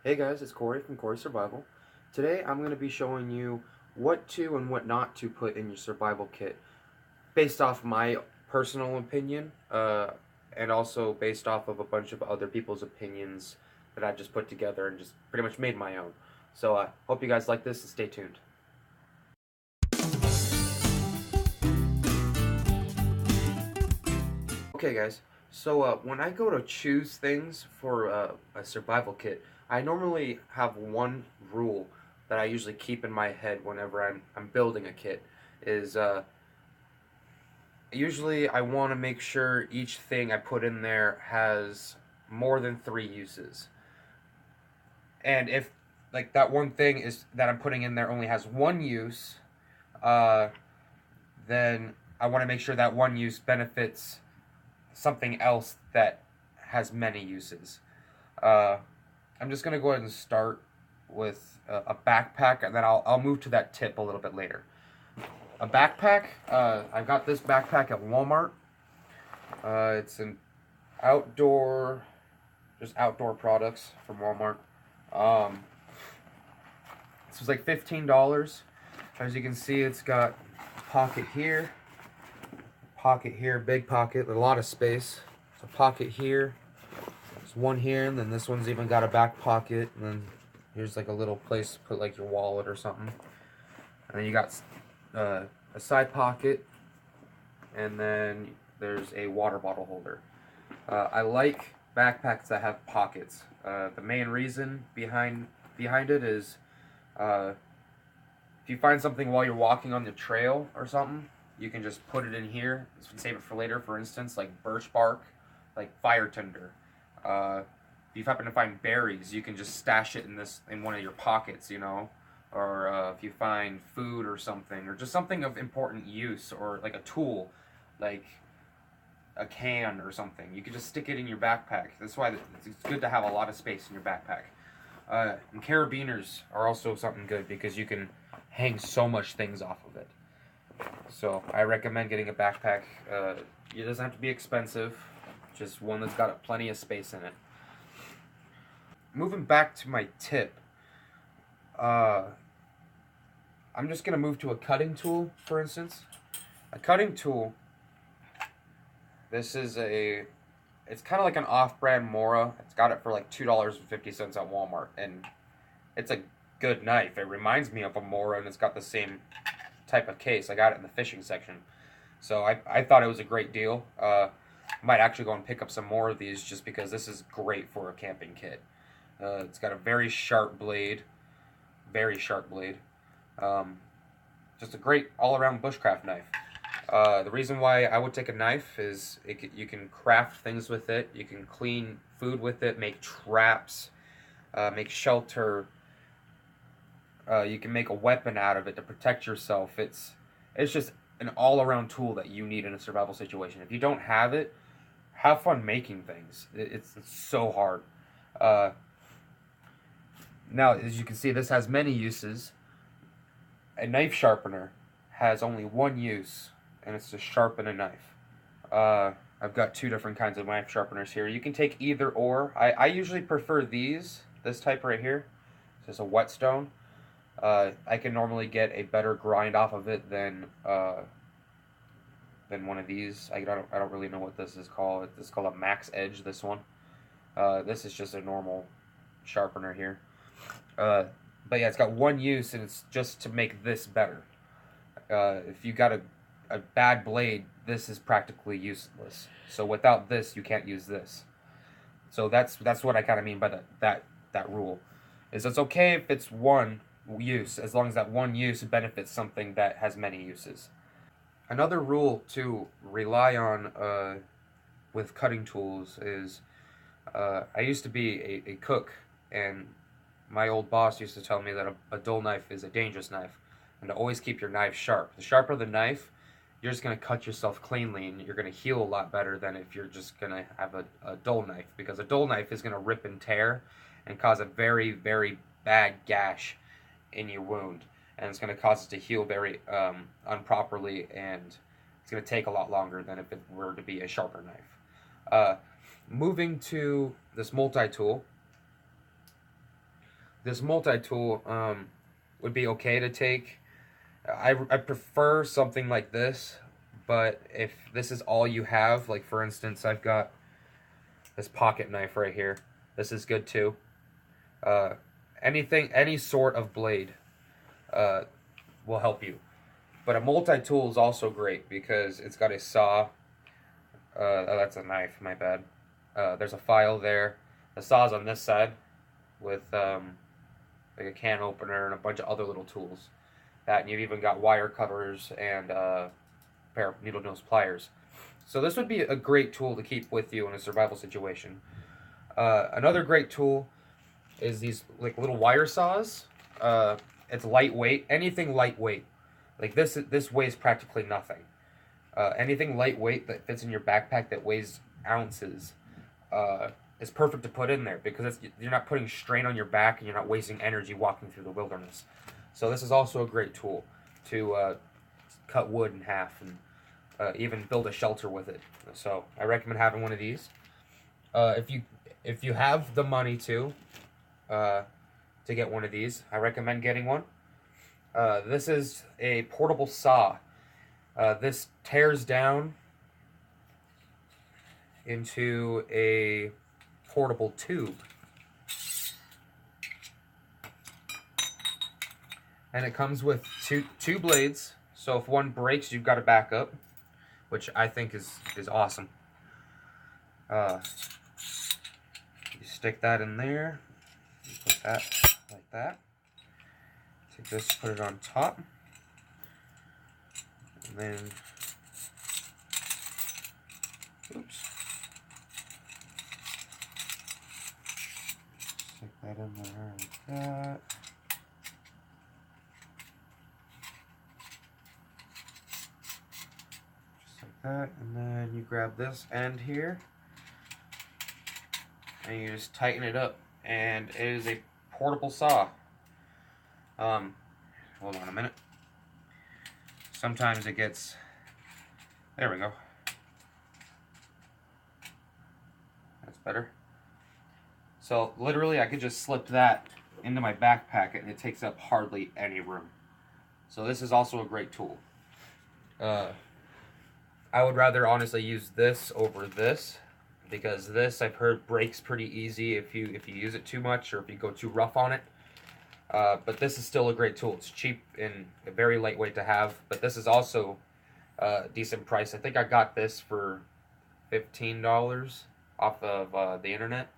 Hey guys, it's Corey from Corey Survival. Today I'm going to be showing you what to and what not to put in your survival kit based off my personal opinion and also based off of a bunch of other people's opinions that I've just put together and just pretty much made my own. So I hope you guys like this and stay tuned. Okay guys, so when I go to choose things for a survival kit, I normally have one rule that I usually keep in my head whenever I'm building a kit is usually I want to make sure each thing I put in there has more than 3 uses. And if like that one thing is that I'm putting in there only has one use, uh, then I want to make sure that one use benefits something else that has many uses. Uh, I'm just gonna go ahead and start with a backpack, and then I'll move to that tip a little bit later. A backpack. I got this backpack at Walmart. It's an outdoor, just outdoor products from Walmart. Um, this was like $15. As you can see, it's got pocket here, big pocket, a lot of space. There's a pocket here. There's one here, and then this one's even got a back pocket, and then here's like a little place to put like your wallet or something. And then you got a side pocket, and then there's a water bottle holder. I like backpacks that have pockets. The main reason behind it is if you find something while you're walking on the trail or something, you can just put it in here. Save it for later. For instance, like birch bark, like fire tinder. If you happen to find berries, you can just stash it in one of your pockets, you know. Or if you find food or something, or just something of important use, or like a tool, like a can or something, you can just stick it in your backpack. That's why it's good to have a lot of space in your backpack. And carabiners are also something good because you can hang so much things off of it. So I recommend getting a backpack. It doesn't have to be expensive, just one that's got plenty of space in it. Moving back to my tip, uh, I'm just gonna move to a cutting tool, for instance. A cutting tool. This is it's kind of like an off-brand Mora. It's got it for like $2.50 at Walmart, and it's a good knife. It reminds me of a Mora, and it's got the same type of case. I got it in the fishing section, so I thought it was a great deal. Might actually go and pick up some more of these just because this is great for a camping kit. It's got a very sharp blade. Um, just a great all-around bushcraft knife. The reason why I would take a knife is you can craft things with it. You can clean food with it, make traps, make shelter. You can make a weapon out of it to protect yourself. It's just an all-around tool that you need in a survival situation. If you don't have it, have fun making things. It's so hard. Uh, Now, as you can see, this has many uses. A knife sharpener has only one use, and it's to sharpen a knife. I've got two different kinds of knife sharpeners here. You can take either or. I usually prefer this type right here. This is a whetstone. I can normally get a better grind off of it than one of these. I don't really know what this is called. It's called a Max Edge, this one. This is just a normal sharpener here. But yeah, it's got one use, and it's just to make this better. If you got a bad blade, this is practically useless. So without this, you can't use this. So that's what I kind of mean by that rule. Is it's okay if it's one use as long as that one use benefits something that has many uses. Another rule to rely on with cutting tools is I used to be a cook, and my old boss used to tell me that a dull knife is a dangerous knife, and to always keep your knife sharp. The sharper the knife, you're just going to cut yourself cleanly, and you're going to heal a lot better than if you're just going to have a dull knife, because a dull knife is going to rip and tear and cause a very, very bad gash in your wound, and it's going to cause it to heal very improperly, and it's going to take a lot longer than if it were to be a sharper knife. Moving to this multi-tool, this multi-tool would be okay to take. I prefer something like this, but if this is all you have, like for instance, I've got this pocket knife right here. This is good too. Uh, any sort of blade uh, will help you. But a multi-tool is also great because it's got a saw. Oh, that's a knife, my bad. There's a file there. The saw's on this side with like a can opener and a bunch of other little tools. That, and you've even got wire cutters and a pair of needle nose pliers. So this would be a great tool to keep with you in a survival situation. Another great tool is these like little wire saws. It's lightweight. Anything lightweight, like this weighs practically nothing. Anything lightweight that fits in your backpack that weighs ounces is perfect to put in there because you're not putting strain on your back and you're not wasting energy walking through the wilderness. So this is also a great tool to cut wood in half and even build a shelter with it. So I recommend having one of these. If you have the money to get one of these, I recommend getting one. This is a portable saw. This tears down into a portable tube. And it comes with two blades, so if one breaks, you've got a backup, which I think is awesome. You stick that in there, you put that like that. Take this, put it on top, and then, oops, stick that in there like that. That, and then you grab this end here and you just tighten it up, and it is a portable saw. Hold on a minute. Sometimes it gets, there we go. That's better. So literally I could just slip that into my backpack and it takes up hardly any room. So this is also a great tool. I would rather honestly use this over this because this, I've heard, breaks pretty easy if you use it too much or if you go too rough on it. But this is still a great tool. It's cheap and very lightweight to have. But this is also a decent price. I think I got this for $15 off of the internet.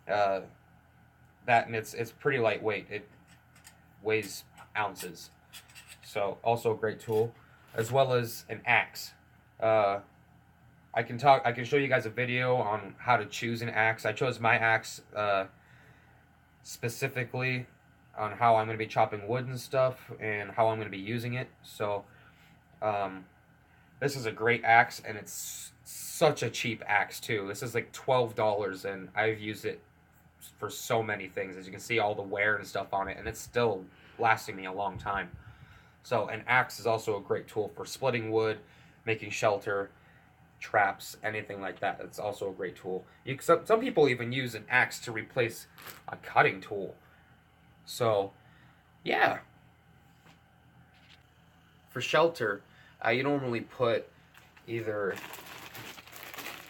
That, and it's pretty lightweight. It weighs ounces. So also a great tool, as well as an axe. I can show you guys a video on how to choose an axe. I chose my axe specifically on how I'm going to be chopping wood and stuff and how I'm going to be using it. So this is a great axe, and it's such a cheap axe too. This is like $12, and I've used it for so many things. As you can see, all the wear and stuff on it, and it's still lasting me a long time. So an axe is also a great tool for splitting wood, making shelter, traps, anything like that. It's also a great tool. Some people even use an axe to replace a cutting tool. So, yeah. For shelter, you normally put either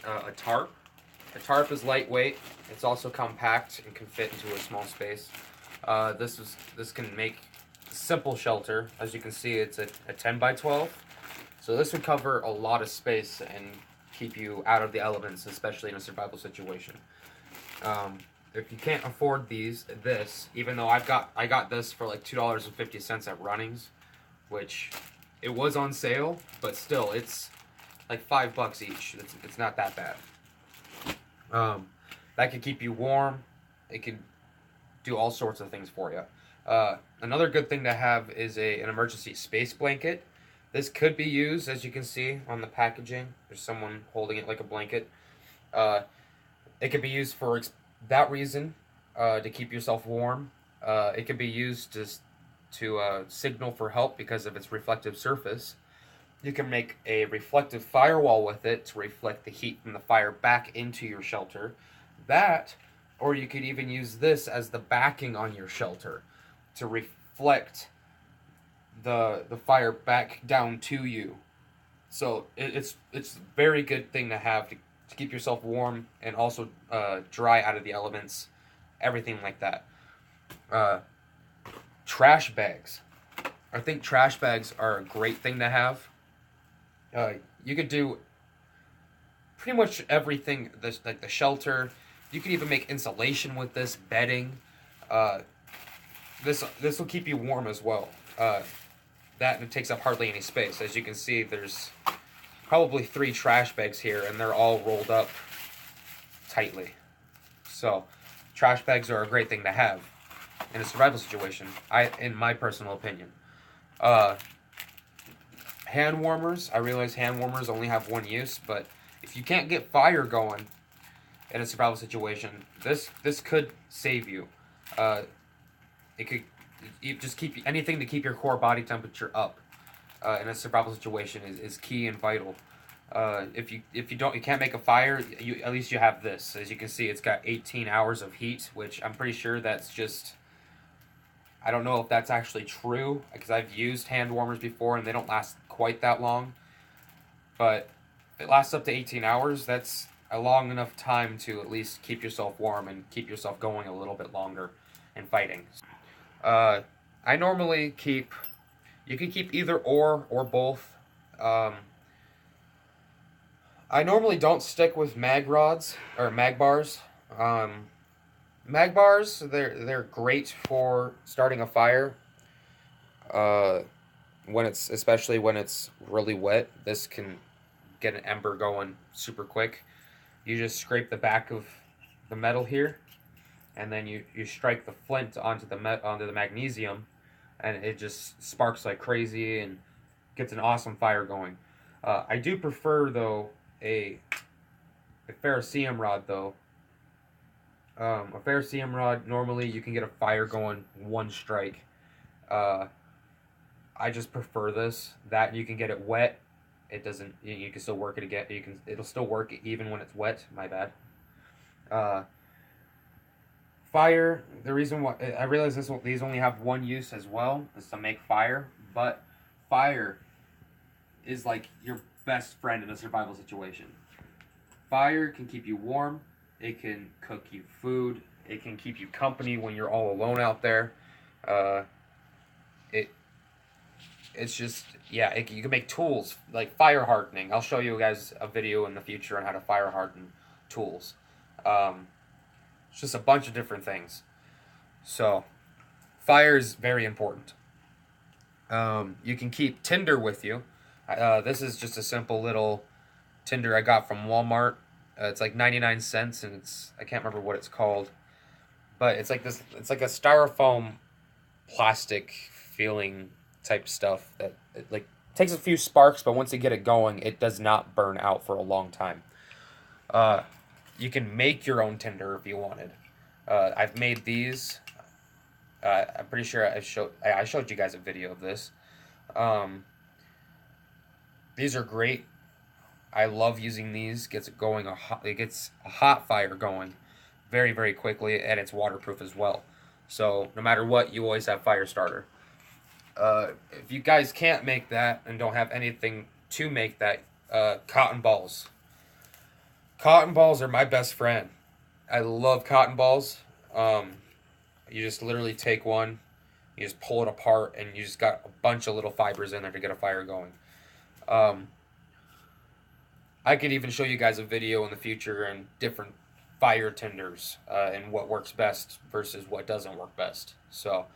a tarp. A tarp is lightweight. It's also compact and can fit into a small space. This can make simple shelter. As you can see, it's a 10 by 12. So this would cover a lot of space and keep you out of the elements, especially in a survival situation. If you can't afford this, even though I got this for like $2.50 at Runnings, which it was on sale, but still it's like $5 each. It's not that bad. That could keep you warm. It could do all sorts of things for you. Another good thing to have is an emergency space blanket. This could be used, as you can see on the packaging. There's someone holding it like a blanket. It could be used for that reason, to keep yourself warm. It could be used to signal for help because of its reflective surface. You can make a reflective firewall with it to reflect the heat from the fire back into your shelter. That, or you could even use this as the backing on your shelter to reflect the fire back down to you. So it's a very good thing to have to keep yourself warm and also dry out of the elements, everything like that. Trash bags. I think trash bags are a great thing to have. You could do pretty much everything. This, like the shelter. You could even make insulation with this, bedding. This will keep you warm as well. That and it takes up hardly any space. As you can see, there's probably 3 trash bags here, and they're all rolled up tightly. So, trash bags are a great thing to have in a survival situation, in my personal opinion. Hand warmers. I realize hand warmers only have one use, but if you can't get fire going in a survival situation, this could save you. It could just keep anything to keep your core body temperature up in a survival situation is key and vital. If you can't make a fire, at least you have this. As you can see, it's got 18 hours of heat, which I'm pretty sure that's just. I don't know if that's actually true because I've used hand warmers before and they don't last quite that long. But if it lasts up to 18 hours, that's a long enough time to at least keep yourself warm and keep yourself going a little bit longer in fighting. I normally keep. You can keep either or both. I normally don't stick with mag rods or mag bars. Mag bars, they're great for starting a fire. Especially when it's really wet, this can get an ember going super quick. You just scrape the back of the metal here, and then you strike the flint onto the magnesium, and it just sparks like crazy and gets an awesome fire going. I do prefer though a ferrocerium rod though. A ferrocerium rod, normally you can get a fire going one strike. I just prefer this. That you can get it wet. It doesn't. You can still work it again. It'll still work even when it's wet. My bad. Fire. The reason why I realize these only have one use as well is to make fire. But fire is like your best friend in a survival situation. Fire can keep you warm. It can cook you food. It can keep you company when you're all alone out there. It's just, yeah, you can make tools, like fire hardening. I'll show you guys a video in the future on how to fire harden tools. It's just a bunch of different things. So, fire is very important. You can keep tinder with you. This is just a simple little tinder I got from Walmart. It's like 99 cents, and I can't remember what it's called, but it's like this. It's like a styrofoam, plastic feeling type stuff that like takes a few sparks, but once you get it going, it does not burn out for a long time. You can make your own tinder if you wanted. I've made these. I'm pretty sure I showed you guys a video of this. These are great. I love using these. It gets a hot fire going very, very quickly, and it's waterproof as well. So no matter what, you always have fire starter. If you guys can't make that and don't have anything to make that, cotton balls. Cotton balls are my best friend. I love cotton balls. You just literally take one, you just pull it apart, and you just got a bunch of little fibers in there to get a fire going. I could even show you guys a video in the future and different fire tinders and what works best versus what doesn't work best. So,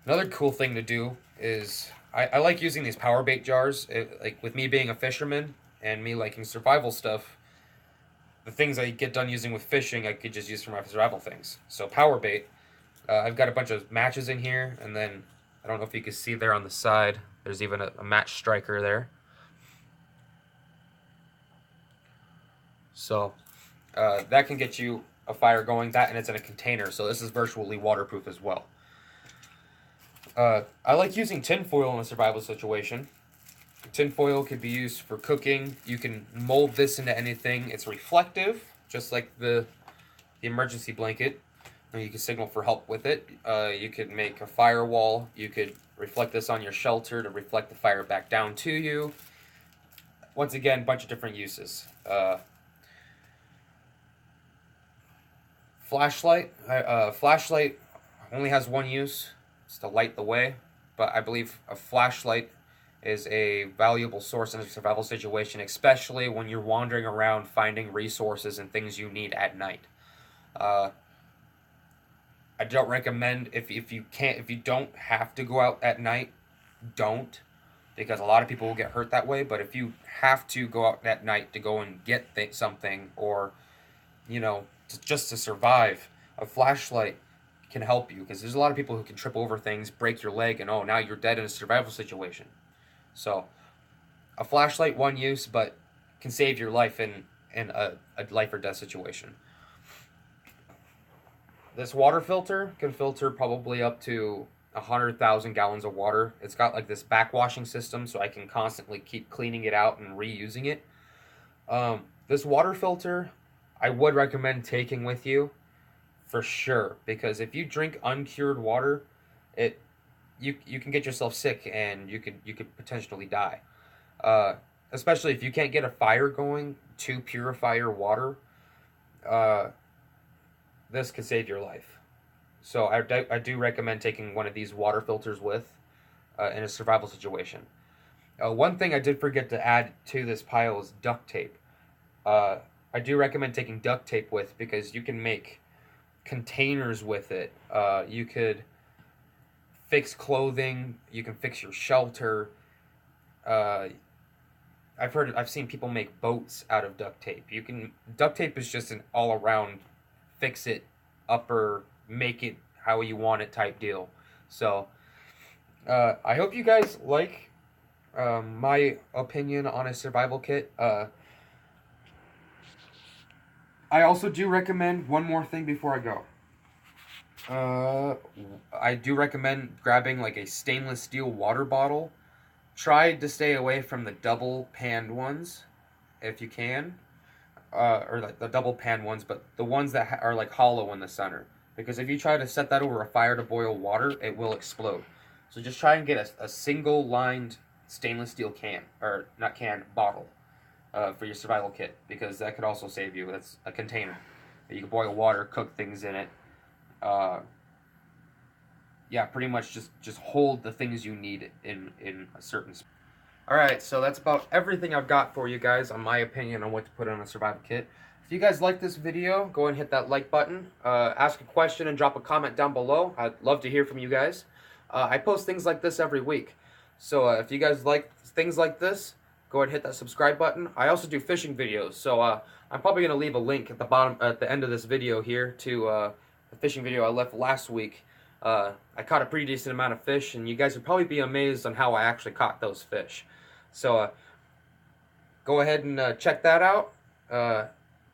another cool thing to do is I like using these power bait jars. Like with me being a fisherman and me liking survival stuff, the things I get done using with fishing, I could just use for my survival things. So power bait, I've got a bunch of matches in here, and then I don't know if you can see there on the side, there's even a match striker there. So that can get you a fire going, and it's in a container, so this is virtually waterproof as well. I like using tinfoil in a survival situation. Tinfoil could be used for cooking. You can mold this into anything. It's reflective, just like the the emergency blanket. You can signal for help with it. You could make a firewall. You could reflect this on your shelter to reflect the fire back down to you. Once again, a bunch of different uses. Flashlight. Flashlight only has one use. It's to light the way. But I believe a flashlight is a valuable source in a survival situation, especially when you're wandering around finding resources and things you need at night. I don't recommend if you don't have to go out at night, don't, because a lot of people will get hurt that way. But if you have to go out at night to go and get something, or just to survive, a flashlight can help you, because there's a lot of people who can trip over things, break your leg, and now you're dead in a survival situation. So a flashlight, one use, but can save your life in a life or death situation. This water filter can filter probably up to 100,000 gallons of water. It's got like this backwashing system, so I can constantly keep cleaning it out and reusing it. This water filter, I would recommend taking with you for sure, because if you drink uncured water, you can get yourself sick, and you could potentially die. Especially if you can't get a fire going to purify your water. This could save your life. So I do recommend taking one of these water filters with in a survival situation. One thing I did forget to add to this pile is duct tape. I do recommend taking duct tape with, because you can make containers with it. You could fix clothing. You can fix your shelter. I've seen people make boats out of duct tape. Duct tape is just an all around fix it, upper, make it how you want it type deal. So I hope you guys like my opinion on a survival kit. I also do recommend one more thing before I go. I do recommend grabbing like a stainless steel water bottle. Try to stay away from the double panned ones if you can. Or like the double pan ones, but the ones that are like hollow in the center. Because if you try to set that over a fire to boil water, it will explode. So just try and get a single lined stainless steel can, or not can, bottle, for your survival kit, because that could also save you. That's a container. You can boil water, cook things in it. Yeah, pretty much just hold the things you need in a certain spot. Alright, so that's about everything I've got for you guys on my opinion on what to put on a survival kit. If you guys like this video, go ahead and hit that like button. Ask a question and drop a comment down below. I'd love to hear from you guys. I post things like this every week. So if you guys like things like this, go ahead and hit that subscribe button. I also do fishing videos, so I'm probably going to leave a link at the end of this video here to the fishing video I left last week. I caught a pretty decent amount of fish, and you guys would probably be amazed on how I actually caught those fish. So go ahead and check that out.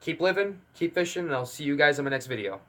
Keep living, keep fishing, and I'll see you guys in my next video.